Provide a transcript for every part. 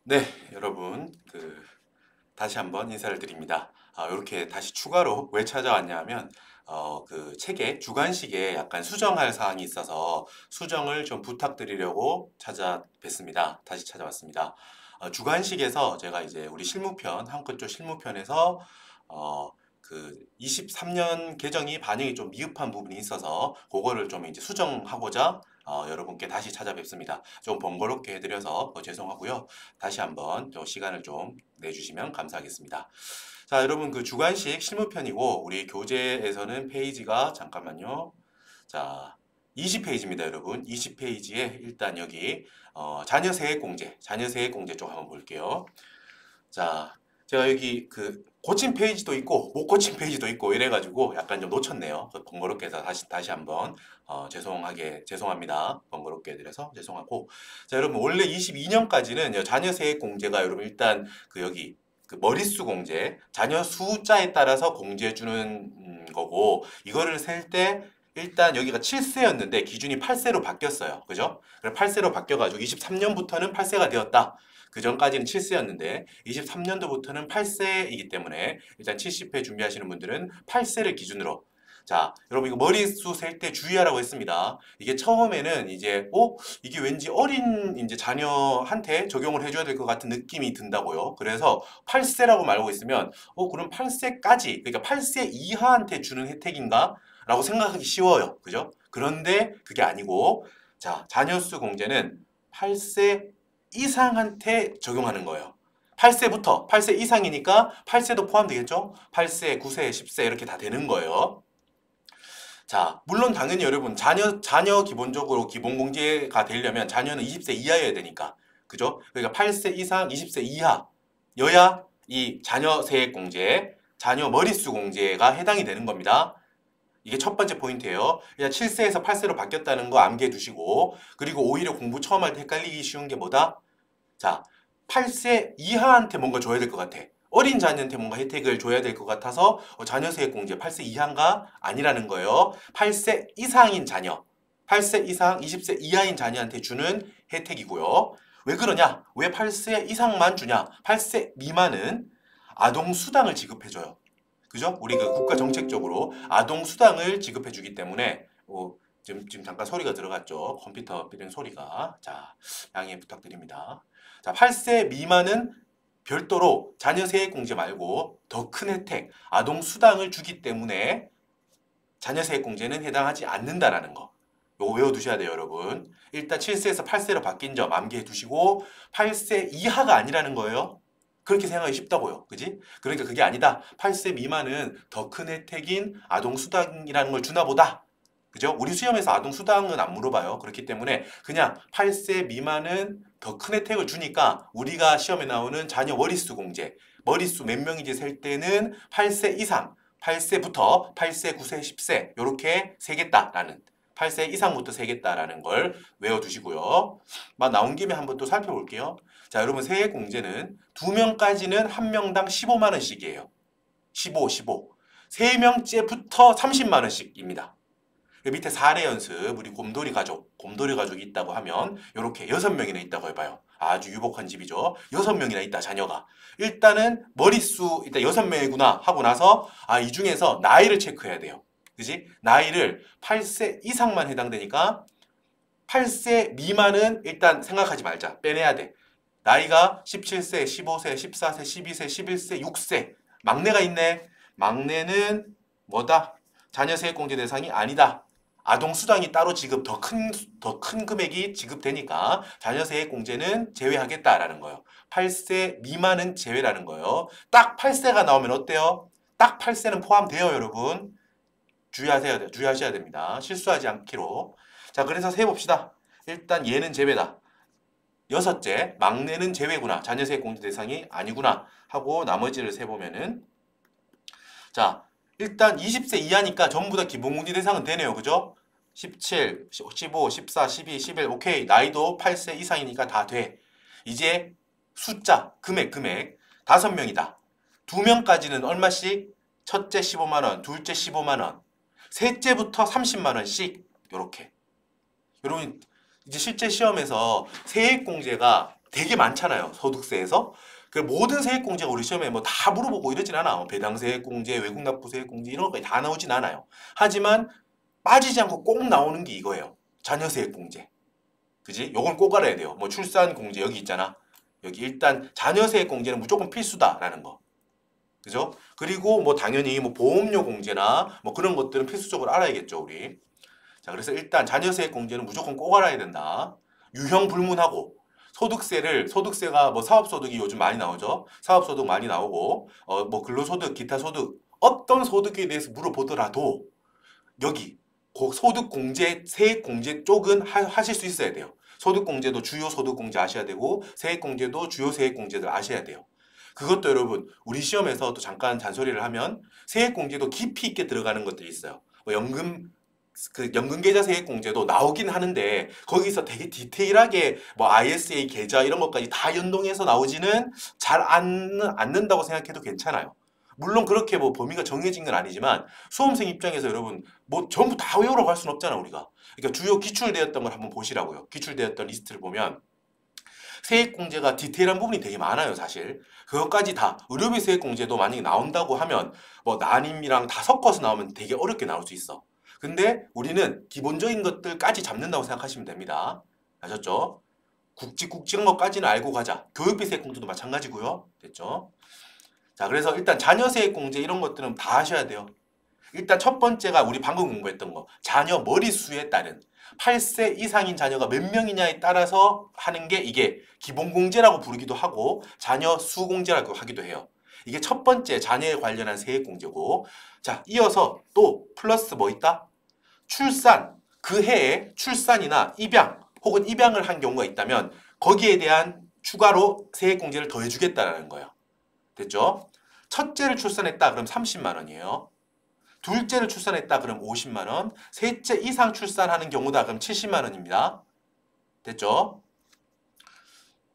네, 여러분, 다시 한번 인사를 드립니다. 이렇게 다시 추가로 왜 찾아왔냐 하면, 그 책에 주관식에 약간 수정할 사항이 있어서 수정을 좀 부탁드리려고 찾아뵙습니다. 다시 찾아왔습니다. 주관식에서 제가 이제 우리 실무편, 한국조 실무편에서, 그 23년 개정이 반영이 좀 미흡한 부분이 있어서 그거를 좀 이제 수정하고자 여러분께 다시 찾아뵙습니다. 좀 번거롭게 해드려서 죄송하고요. 다시 한번 또 시간을 좀 내주시면 감사하겠습니다. 자, 여러분 그 주관식 실무편이고 우리 교재에서는 페이지가 잠깐만요. 자, 20페이지입니다, 여러분. 20페이지에 일단 여기 자녀 세액 공제, 자녀 세액 공제 쪽 한번 볼게요. 자, 제가 여기 그 고친 페이지도 있고 못 고친 페이지도 있고 이래가지고 약간 좀 놓쳤네요. 번거롭게 해서 다시 한번 죄송합니다. 번거롭게 해드려서 죄송하고. 자, 여러분 원래 22년까지는 자녀 세액 공제가 여러분 일단 그 여기 그 머릿수 공제, 자녀 숫자에 따라서 공제해 주는 거고 이거를 셀 때 일단 여기가 7세였는데 기준이 8세로 바뀌었어요. 그죠? 그래서 8세로 바뀌어가지고 23년부터는 8세가 되었다. 그 전까지는 7세였는데 23년도부터는 8세이기 때문에 일단 70회 준비하시는 분들은 8세를 기준으로 자, 여러분 이거 머릿수 셀 때 주의하라고 했습니다. 이게 처음에는 이제 이게 왠지 어린 이제 자녀한테 적용을 해줘야 될 것 같은 느낌이 든다고요. 그래서 8세라고 말하고 있으면 그럼 8세까지 그러니까 8세 이하한테 주는 혜택인가? 라고 생각하기 쉬워요. 그죠? 그런데 그게 아니고 자, 자녀수 공제는 8세 이상한테 적용하는 거예요. 8세부터 8세 이상이니까 8세도 포함되겠죠? 8세, 9세, 10세 이렇게 다 되는 거예요. 자, 물론 당연히 여러분 자녀 기본적으로 기본공제가 되려면 자녀는 20세 이하여야 되니까. 그죠? 그러니까 8세 이상 20세 이하여야 이 자녀 세액공제, 자녀 머릿수 공제가 해당이 되는 겁니다. 이게 첫 번째 포인트예요. 그냥 7세에서 8세로 바뀌었다는 거 암기해 두시고 그리고 오히려 공부 처음 할 때 헷갈리기 쉬운 게 뭐다? 자, 8세 이하한테 뭔가 줘야 될 것 같아. 어린 자녀한테 뭔가 혜택을 줘야 될 것 같아서 자녀세액공제 8세 이하인가? 아니라는 거예요. 8세 이상인 자녀, 8세 이상 20세 이하인 자녀한테 주는 혜택이고요. 왜 그러냐? 왜 8세 이상만 주냐? 8세 미만은 아동수당을 지급해줘요. 그죠? 우리 그 국가 정책적으로 아동수당을 지급해주기 때문에 지금 잠깐 소리가 들어갔죠. 컴퓨터 비는 소리가. 자, 양해 부탁드립니다. 자, 8세 미만은 별도로 자녀 세액 공제 말고 더 큰 혜택, 아동 수당을 주기 때문에 자녀 세액 공제는 해당하지 않는다라는 거. 요거 외워두셔야 돼요, 여러분. 일단 7세에서 8세로 바뀐 점 암기해 두시고 8세 이하가 아니라는 거예요. 그렇게 생각하기 쉽다고요. 그지? 그러니까 그게 아니다. 8세 미만은 더 큰 혜택인 아동 수당이라는 걸 주나 보다. 그죠? 우리 시험에서 아동 수당은 안 물어봐요. 그렇기 때문에 그냥 8세 미만은 더 큰 혜택을 주니까 우리가 시험에 나오는 자녀 머릿수 공제, 머릿수 몇 명인지 셀 때는 8세 이상, 8세부터 8세, 9세, 10세 이렇게 세겠다라는 8세 이상부터 세겠다라는 걸 외워두시고요. 막 나온 김에 한번 또 살펴볼게요. 자, 여러분 세액 공제는 2명까지는 1명당 15만 원씩이에요. 15, 15. 3명째부터 30만 원씩입니다. 밑에 사례 연습, 우리 곰돌이 가족이 있다고 하면 이렇게 6명이나 있다고 해봐요. 아주 유복한 집이죠. 6명이나 있다, 자녀가. 일단은 머릿수 일단 6명이구나 하고 나서 이 중에서 나이를 체크해야 돼요. 그지? 나이를 8세 이상만 해당되니까 8세 미만은 일단 생각하지 말자. 빼내야 돼. 나이가 17세, 15세, 14세, 12세, 11세, 6세. 막내가 있네. 막내는 뭐다? 자녀세액공제 대상이 아니다. 아동수당이 따로 지급, 더 큰 금액이 지급되니까 자녀세액공제는 제외하겠다라는 거예요. 8세 미만은 제외라는 거예요. 딱 8세가 나오면 어때요? 딱 8세는 포함돼요, 여러분. 주의하셔야 됩니다. 실수하지 않기로. 자, 그래서 세봅시다. 일단 얘는 제외다. 여섯째, 막내는 제외구나. 자녀세액 공제 대상이 아니구나. 하고 나머지를 세보면은 자, 일단 20세 이하니까 전부 다 기본공제 대상은 되네요. 그죠? 17, 15, 14, 12, 11 오케이. 나이도 8세 이상이니까 다 돼. 이제 숫자, 금액 5명이다. 2명까지는 얼마씩? 첫째 15만 원, 둘째 15만 원, 셋째부터 30만 원씩 요렇게. 여러분 이제 실제 시험에서 세액공제가 되게 많잖아요. 소득세에서. 그 모든 세액공제가 우리 시험에 뭐 다 물어보고 이러진 않아. 뭐 배당세액공제, 외국납부세액공제 이런 것까지 다 나오진 않아요. 하지만 빠지지 않고 꼭 나오는 게 이거예요. 자녀세액공제. 그지? 요건 꼭 알아야 돼요. 뭐 출산공제 여기 있잖아. 여기 일단 자녀세액공제는 무조건 필수다라는 거. 그죠? 그리고 뭐 당연히 뭐 보험료 공제나 뭐 그런 것들은 필수적으로 알아야겠죠, 우리. 자, 그래서 일단 자녀세액공제는 무조건 꼭 알아야 된다. 유형 불문하고 소득세가 뭐 사업소득이 요즘 많이 나오죠. 사업소득 많이 나오고 뭐 근로소득, 기타 소득 어떤 소득에 대해서 물어보더라도 여기 소득공제, 세액공제 쪽은 하실 수 있어야 돼요. 소득공제도 주요 소득공제 아셔야 되고 세액공제도 주요 세액공제들 아셔야 돼요. 그것도 여러분 우리 시험에서 또 잠깐 잔소리를 하면 세액공제도 깊이 있게 들어가는 것들이 있어요. 뭐 연금계좌 세액공제도 나오긴 하는데 거기서 되게 디테일하게 뭐 ISA 계좌 이런 것까지 다 연동해서 나오지는 잘 않는다고 생각해도 괜찮아요. 물론 그렇게 뭐 범위가 정해진 건 아니지만 수험생 입장에서 여러분 뭐 전부 다 외우러 갈 수는 없잖아 우리가. 그러니까 주요 기출되었던 걸 한번 보시라고요. 기출되었던 리스트를 보면 세액공제가 디테일한 부분이 되게 많아요 사실. 그것까지 다 의료비 세액공제도 만약에 나온다고 하면 뭐 난임이랑 다 섞어서 나오면 되게 어렵게 나올 수 있어. 근데 우리는 기본적인 것들까지 잡는다고 생각하시면 됩니다. 아셨죠? 굵직굵직한 것까지는 알고 가자. 교육비 세액공제도 마찬가지고요. 됐죠? 자, 그래서 일단 자녀세액공제 이런 것들은 다 하셔야 돼요. 일단 첫 번째가 우리 방금 공부했던 거. 자녀 머릿수에 따른 8세 이상인 자녀가 몇 명이냐에 따라서 하는 게 이게 기본공제라고 부르기도 하고 자녀 수공제라고 하기도 해요. 이게 첫 번째 자녀에 관련한 세액공제고 자, 이어서 또 플러스 뭐 있다? 출산, 그 해에 출산이나 입양 혹은 입양을 한 경우가 있다면 거기에 대한 추가로 세액공제를 더해주겠다는 거예요. 됐죠? 첫째를 출산했다 그럼 30만 원이에요. 둘째를 출산했다 그럼 50만 원. 셋째 이상 출산하는 경우다 그럼 70만 원입니다. 됐죠?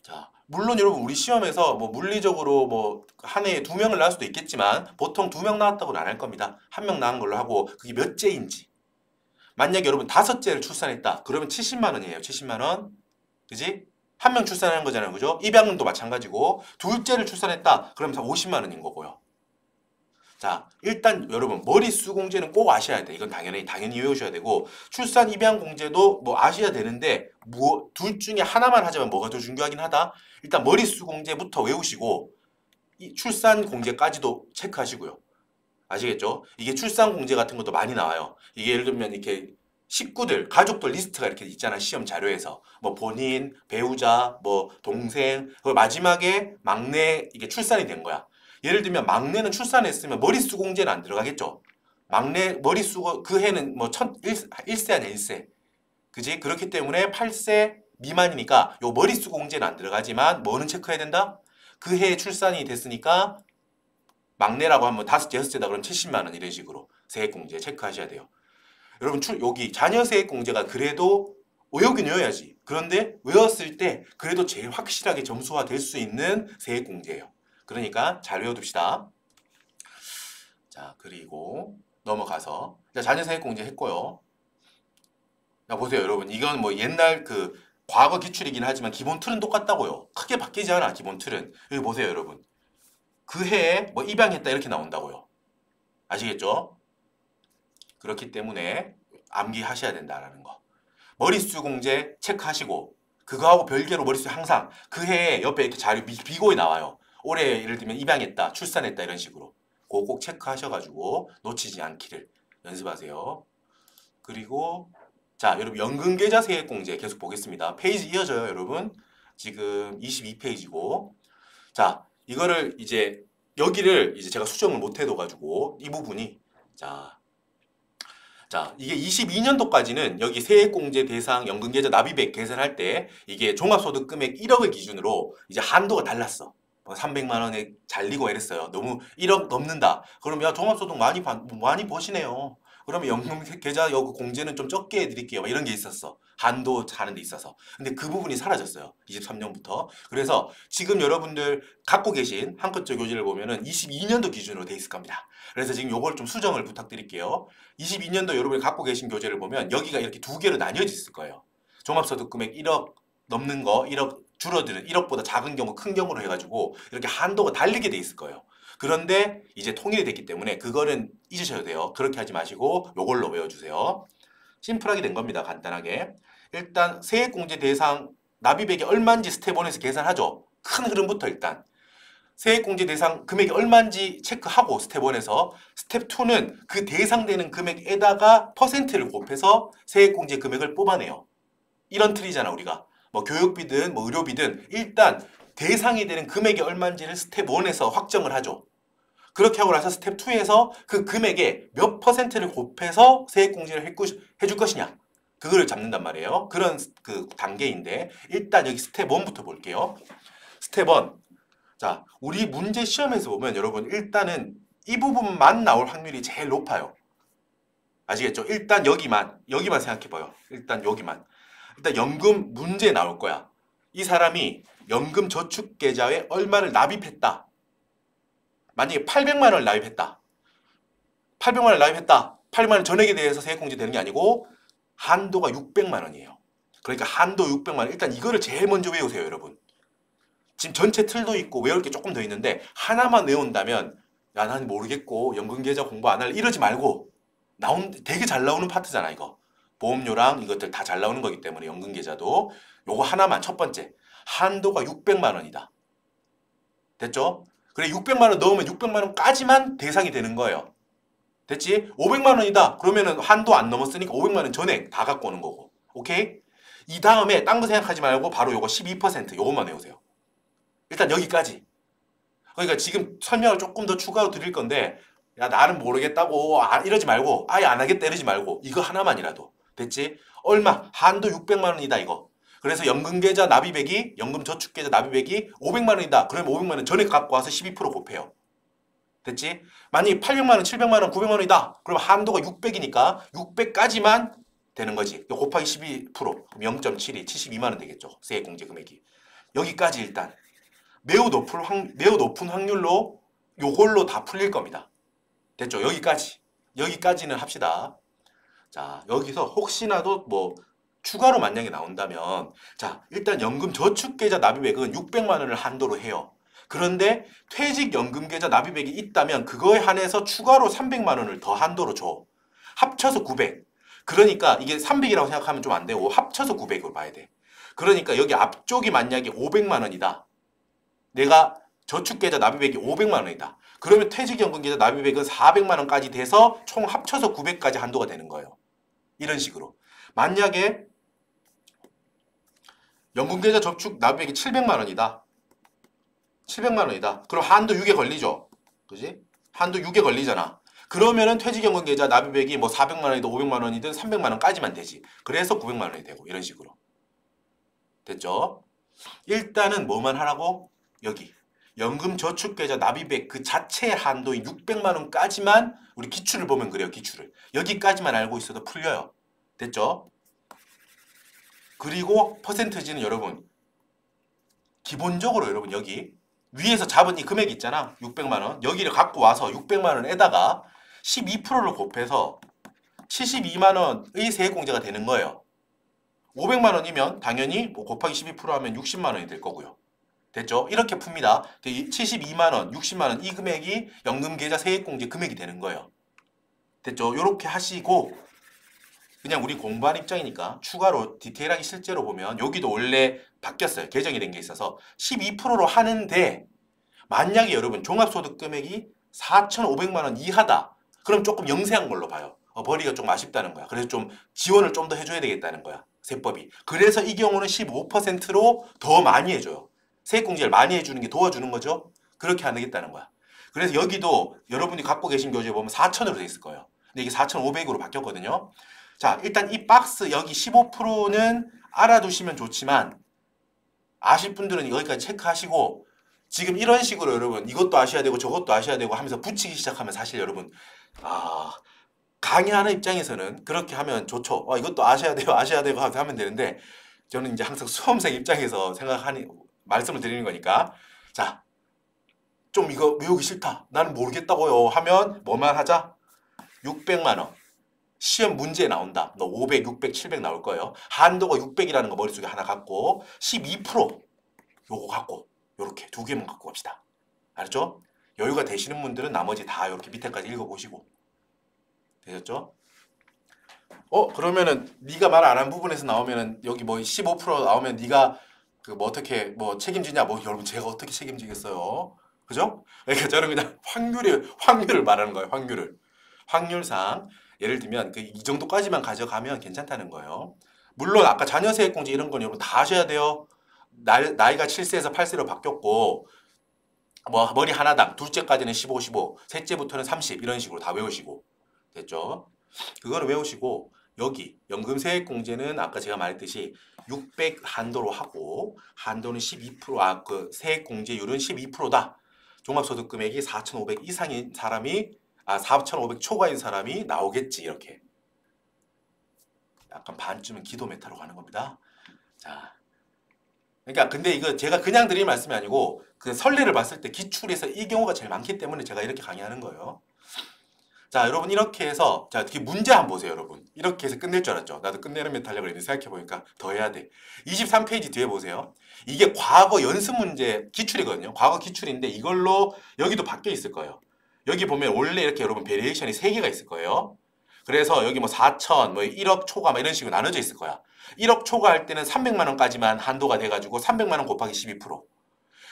자, 물론 여러분 우리 시험에서 뭐 물리적으로 뭐 한 해에 2명을 낳을 수도 있겠지만 보통 2명 낳았다고는 안 할 겁니다. 1명 낳은 걸로 하고 그게 몇째인지. 만약에 여러분 5째를 출산했다. 그러면 70만 원이에요. 70만 원. 그지? 1명 출산하는 거잖아요. 그죠? 입양도 마찬가지고 둘째를 출산했다. 그러면 50만 원인 거고요. 자, 일단 여러분 머릿수 공제는 꼭 아셔야 돼. 이건 당연히 외우셔야 되고 출산 입양 공제도 뭐 아셔야 되는데 뭐 둘 중에 하나만 하자면 뭐가 더 중요하긴 하다. 일단 머릿수 공제부터 외우시고 이 출산 공제까지도 체크하시고요. 아시겠죠? 이게 출산 공제 같은 것도 많이 나와요. 이게 예를 들면 이렇게 식구들, 가족들 리스트가 이렇게 있잖아. 시험 자료에서. 뭐 본인, 배우자, 뭐 동생, 그 마지막에 막내 이게 출산이 된 거야. 예를 들면 막내는 출산했으면 머릿수 공제는 안 들어가겠죠. 막내 머릿수 그 해는 뭐 1세 아니야 1세. 그지? 그렇기 때문에 8세 미만이니까 요 머릿수 공제는 안 들어가지만 뭐는 체크해야 된다? 그 해에 출산이 됐으니까 막내라고 하면 5째, 6째다 그러면 70만 원 이런 식으로 세액공제 체크하셔야 돼요. 여러분 여기 자녀세액공제가 그래도 외우긴 외워야지. 그런데 외웠을 때 그래도 제일 확실하게 점수화 될 수 있는 세액공제예요. 그러니까 잘 외워둡시다. 자, 그리고 넘어가서 자, 자녀세액공제 했고요. 자, 보세요 여러분. 이건 뭐 옛날 그 과거 기출이긴 하지만 기본 틀은 똑같다고요. 크게 바뀌지 않아 기본 틀은. 여기 보세요 여러분. 그 해에 뭐 입양했다 이렇게 나온다고요. 아시겠죠? 그렇기 때문에 암기하셔야 된다라는 거. 머릿수 공제 체크하시고 그거하고 별개로 머릿수 항상 그 해에 옆에 이렇게 자료 비고에 나와요. 올해 예를 들면 입양했다, 출산했다 이런 식으로. 그거 꼭 체크하셔가지고 놓치지 않기를 연습하세요. 그리고 자 여러분 연금계좌 세액공제 계속 보겠습니다. 페이지 이어져요 여러분. 지금 22페이지고 자 이거를 이제 여기를 이제 제가 수정을 못 해둬가지고 이 부분이 자 이게 22년도까지는 여기 세액공제 대상 연금계좌 납입액 계산할 때 이게 종합소득금액 1억을 기준으로 이제 한도가 달랐어. 300만 원에 잘리고 이랬어요. 너무 1억 넘는다. 그럼 야 종합소득 많이 버시네요. 그러면 연금계좌 여기 공제는 좀 적게 해드릴게요. 이런 게 있었어. 한도 하는 데 있어서. 근데 그 부분이 사라졌어요. 23년부터. 그래서 지금 여러분들 갖고 계신 한꺼째 교재를 보면은 22년도 기준으로 돼 있을 겁니다. 그래서 지금 요걸 좀 수정을 부탁드릴게요. 22년도 여러분이 갖고 계신 교재를 보면 여기가 이렇게 두 개로 나뉘어져 있을 거예요. 종합소득금액 1억 넘는 거, 1억 줄어드는 1억보다 작은 경우 큰 경우로 해가지고 이렇게 한도가 달리게 돼 있을 거예요. 그런데 이제 통일이 됐기 때문에 그거는 잊으셔도 돼요. 그렇게 하지 마시고 요걸로 외워주세요. 심플하게 된 겁니다. 간단하게. 일단 세액공제 대상 납입액이 얼마인지 스텝 1에서 계산하죠. 큰 흐름부터 일단. 세액공제 대상 금액이 얼마인지 체크하고 스텝 1에서 스텝 2는 그 대상되는 금액에다가 퍼센트를 곱해서 세액공제 금액을 뽑아내요. 이런 틀이잖아 우리가. 뭐 교육비든 뭐 의료비든 일단 대상이 되는 금액이 얼마인지를 스텝 1에서 확정을 하죠. 그렇게 하고 나서 스텝 2에서 그 금액에 몇 퍼센트를 곱해서 세액공제를 해줄 것이냐. 그거를 잡는단 말이에요. 그런 그 단계인데 일단 여기 스텝 1부터 볼게요. 스텝 1. 자, 우리 문제 시험에서 보면 여러분 일단은 이 부분만 나올 확률이 제일 높아요. 아시겠죠? 일단 여기만 생각해봐요. 일단 여기만. 일단 연금 문제 나올 거야. 이 사람이 연금 저축계좌에 얼마를 납입했다. 만약에 800만 원을 납입했다. 800만 원을 납입했다. 800만 원 전액에 대해서 세액공제 되는 게 아니고 한도가 600만 원이에요. 그러니까 한도 600만 원. 일단 이거를 제일 먼저 외우세요, 여러분. 지금 전체 틀도 있고 외울 게 조금 더 있는데 하나만 외운다면 야, 난 모르겠고 연금계좌 공부 안 할래 이러지 말고 되게 잘 나오는 파트잖아, 이거. 보험료랑 이것들 다 잘 나오는 거기 때문에 연금계좌도 요거 하나만 첫 번째. 한도가 600만 원이다. 됐죠? 그래 600만 원 넣으면 600만 원까지만 대상이 되는 거예요. 됐지? 500만 원이다. 그러면은 한도 안 넘었으니까 500만 원 전액 다 갖고 오는 거고. 오케이? 이 다음에 딴 거 생각하지 말고 바로 요거 12% 요것만 외우세요. 일단 여기까지. 그러니까 지금 설명을 조금 더 추가로 드릴 건데 야 나는 모르겠다고 이러지 말고 아예 안 하겠다 이러지 말고 이거 하나만이라도. 됐지? 얼마? 한도 600만 원이다 이거. 그래서 연금계좌 납입액이 연금저축계좌 납입액이 500만 원이다. 그러면 500만 원 전액 갖고 와서 12% 곱해요. 됐지? 만약에 800만 원, 700만 원, 900만 원이다. 그럼 한도가 600이니까 600까지만 되는 거지. 곱하기 12% 그럼 0.72, 72만 원 되겠죠. 세액공제 금액이. 여기까지 일단 매우 높은 확률로 요걸로 다 풀릴 겁니다. 됐죠? 여기까지는 합시다. 자, 여기서 혹시나도 뭐 추가로 만약에 나온다면 자, 일단 연금저축계좌 납입액은 600만 원을 한도로 해요. 그런데 퇴직연금계좌 납입액이 있다면 그거에 한해서 추가로 300만 원을 더 한도로 줘. 합쳐서 900. 그러니까 이게 300이라고 생각하면 좀 안 되고 합쳐서 900으로 봐야 돼. 그러니까 여기 앞쪽이 만약에 500만 원이다. 내가 저축계좌 납입액이 500만 원이다. 그러면 퇴직연금계좌 납입액은 400만 원까지 돼서 총 합쳐서 900까지 한도가 되는 거예요. 이런 식으로. 만약에 연금계좌 저축 납입액이 700만 원이다. 700만 원이다. 그럼 한도 6에 걸리죠. 그지? 한도 6에 걸리잖아. 그러면은 퇴직연금계좌 납입액이 뭐 400만 원이든 500만 원이든 300만 원까지만 되지. 그래서 900만 원이 되고 이런 식으로. 됐죠? 일단은 뭐만 하라고? 여기. 연금저축계좌 납입액 그 자체의 한도인 600만 원까지만 우리 기출을 보면 그래요. 기출을. 여기까지만 알고 있어도 풀려요. 됐죠? 그리고 퍼센트지는 여러분 기본적으로 여러분 여기 위에서 잡은 이 금액 있잖아. 600만 원. 여기를 갖고 와서 600만 원에다가 12%를 곱해서 72만 원의 세액공제가 되는 거예요. 500만 원이면 당연히 뭐 곱하기 12% 하면 60만 원이 될 거고요. 됐죠? 이렇게 풉니다. 72만 원, 60만 원 이 금액이 연금계좌 세액공제 금액이 되는 거예요. 됐죠? 이렇게 하시고 그냥 우리 공부한 입장이니까 추가로 디테일하게 실제로 보면 여기도 원래 바뀌었어요. 개정이 된 게 있어서 12%로 하는데 만약에 여러분 종합소득 금액이 4,500만 원 이하다. 그럼 조금 영세한 걸로 봐요. 벌이가 좀 아쉽다는 거야. 그래서 좀 지원을 좀 더 해줘야 되겠다는 거야. 세법이. 그래서 이 경우는 15%로 더 많이 해줘요. 세액공제를 많이 해주는 게 도와주는 거죠. 그렇게 안 되겠다는 거야. 그래서 여기도 여러분이 갖고 계신 교재에 보면 4,000으로 돼 있을 거예요. 근데 이게 4,500으로 바뀌었거든요. 자, 일단 이 박스 여기 15%는 알아두시면 좋지만 아실 분들은 여기까지 체크하시고 지금 이런 식으로 여러분 이것도 아셔야 되고 저것도 아셔야 되고 하면서 붙이기 시작하면 사실 여러분 강의하는 입장에서는 그렇게 하면 좋죠. 이것도 아셔야 돼요. 아셔야 되고 하면 되는데 저는 이제 항상 수험생 입장에서 생각하니 말씀을 드리는 거니까 자, 좀 이거 외우기 싫다. 나는 모르겠다고요. 하면 뭐만 하자? 600만 원. 시험 문제에 나온다. 너 500, 600, 700 나올 거예요. 한도가 600이라는 거 머릿속에 하나 갖고 12% 요거 갖고 요렇게 두 개만 갖고 갑시다. 알았죠? 여유가 되시는 분들은 나머지 다 이렇게 밑에까지 읽어보시고. 되셨죠? 그러면은 네가 말 안 한 부분에서 나오면은 여기 뭐 15% 나오면 네가 그 뭐 어떻게 뭐 책임지냐? 뭐 여러분 제가 어떻게 책임지겠어요? 그죠? 그러니까 저는 그냥 확률을 말하는 거예요. 확률상 예를 들면 그 이 정도까지만 가져가면 괜찮다는 거예요. 물론 아까 자녀세액공제 이런 건 여러분 다 하셔야 돼요. 나이가 7세에서 8세로 바뀌었고 뭐 머리 하나당 둘째까지는 15, 15, 셋째부터는 30 이런 식으로 다 외우시고 됐죠? 그거는 외우시고 여기 연금세액공제는 아까 제가 말했듯이 600 한도로 하고 한도는 12% 그 세액공제율은 12%다. 종합소득 금액이 4,500 이상인 사람이 4,500 초과인 사람이 나오겠지 이렇게. 약간 반쯤은 기도 메타로 가는 겁니다. 자, 그러니까 근데 이거 제가 그냥 드릴 말씀이 아니고 그 선례를 봤을 때 기출에서 이 경우가 제일 많기 때문에 제가 이렇게 강의하는 거예요. 자, 여러분 이렇게 해서 자, 특히 문제 한번 보세요, 여러분. 이렇게 해서 끝낼 줄 알았죠. 나도 끝내는 멘트 하려고 했는데 생각해보니까 더 해야 돼. 23페이지 뒤에 보세요. 이게 과거 연습 문제 기출이거든요. 과거 기출인데 이걸로 여기도 바뀌어 있을 거예요. 여기 보면 원래 이렇게 여러분 베리에이션이 3개가 있을 거예요. 그래서 여기 뭐 4천, 뭐 1억 초과 뭐 이런 식으로 나눠져 있을 거야. 1억 초과할 때는 300만 원까지만 한도가 돼가지고 300만 원 곱하기 12%.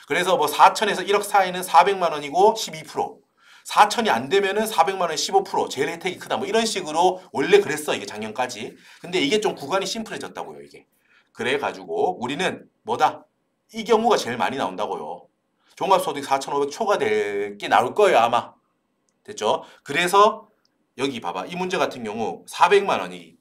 그래서 뭐 4천에서 1억 사이는 400만 원이고 12%. 4천이 안 되면은 400만 원에 15% 제일 혜택이 크다. 뭐 이런 식으로 원래 그랬어. 이게 작년까지. 근데 이게 좀 구간이 심플해졌다고요. 이게. 그래가지고 우리는 뭐다? 이 경우가 제일 많이 나온다고요. 종합소득 4,500 초과될 게 나올 거예요. 아마. 됐죠? 그래서 여기 봐봐. 이 문제 같은 경우 400만 원이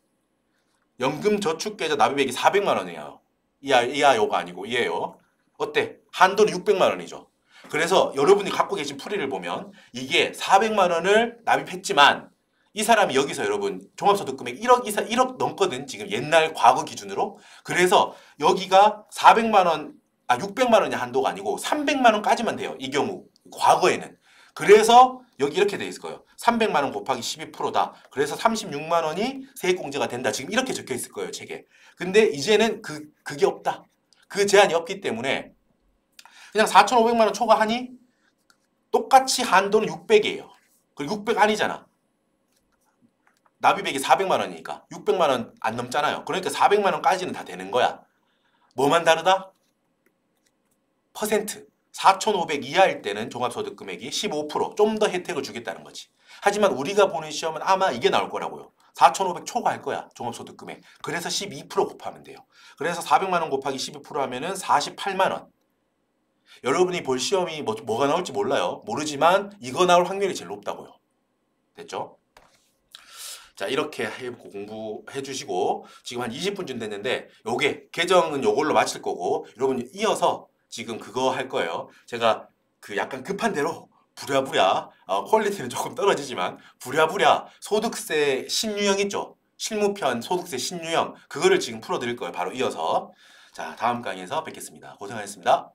연금저축계좌 납입액이 400만 원이에요. 이하요가 아니고 이에요. 어때? 한도는 600만 원이죠. 그래서 여러분이 갖고 계신 풀이를 보면 이게 400만 원을 납입했지만 이 사람이 여기서 여러분 종합소득 금액 1억 이상 1억 넘거든. 지금 옛날 과거 기준으로. 그래서 여기가 400만 원 600만 원이 한도가 아니고 300만 원까지만 돼요. 이 경우 과거에는. 그래서 여기 이렇게 돼 있을 거예요. 300만 원 곱하기 12%다. 그래서 36만 원이 세액공제가 된다. 지금 이렇게 적혀 있을 거예요, 책에. 근데 이제는 그게 없다. 그 제한이 없기 때문에 그냥 4,500만 원 초과하니 똑같이 한도는 600이에요. 그리고 600 아니잖아. 납입액이 400만 원이니까 600만 원 안 넘잖아요. 그러니까 400만 원까지는 다 되는 거야. 뭐만 다르다? 퍼센트. 4,500 이하일 때는 종합소득 금액이 15%좀 더 혜택을 주겠다는 거지. 하지만 우리가 보는 시험은 아마 이게 나올 거라고요. 4,500 초과할 거야. 종합소득 금액. 그래서 12% 곱하면 돼요. 그래서 400만 원 곱하기 12% 하면은 48만 원. 여러분이 볼 시험이 뭐가 나올지 몰라요. 모르지만 이거 나올 확률이 제일 높다고요. 됐죠? 자, 이렇게 공부해 주시고 지금 한 20분쯤 됐는데 요게 개정은 요걸로 마칠 거고 여러분 이어서 지금 그거 할 거예요. 제가 그 약간 급한 대로 부랴부랴 퀄리티는 조금 떨어지지만 부랴부랴 소득세 신유형 있죠? 실무편 소득세 신유형 그거를 지금 풀어드릴 거예요. 바로 이어서. 자, 다음 강의에서 뵙겠습니다. 고생하셨습니다.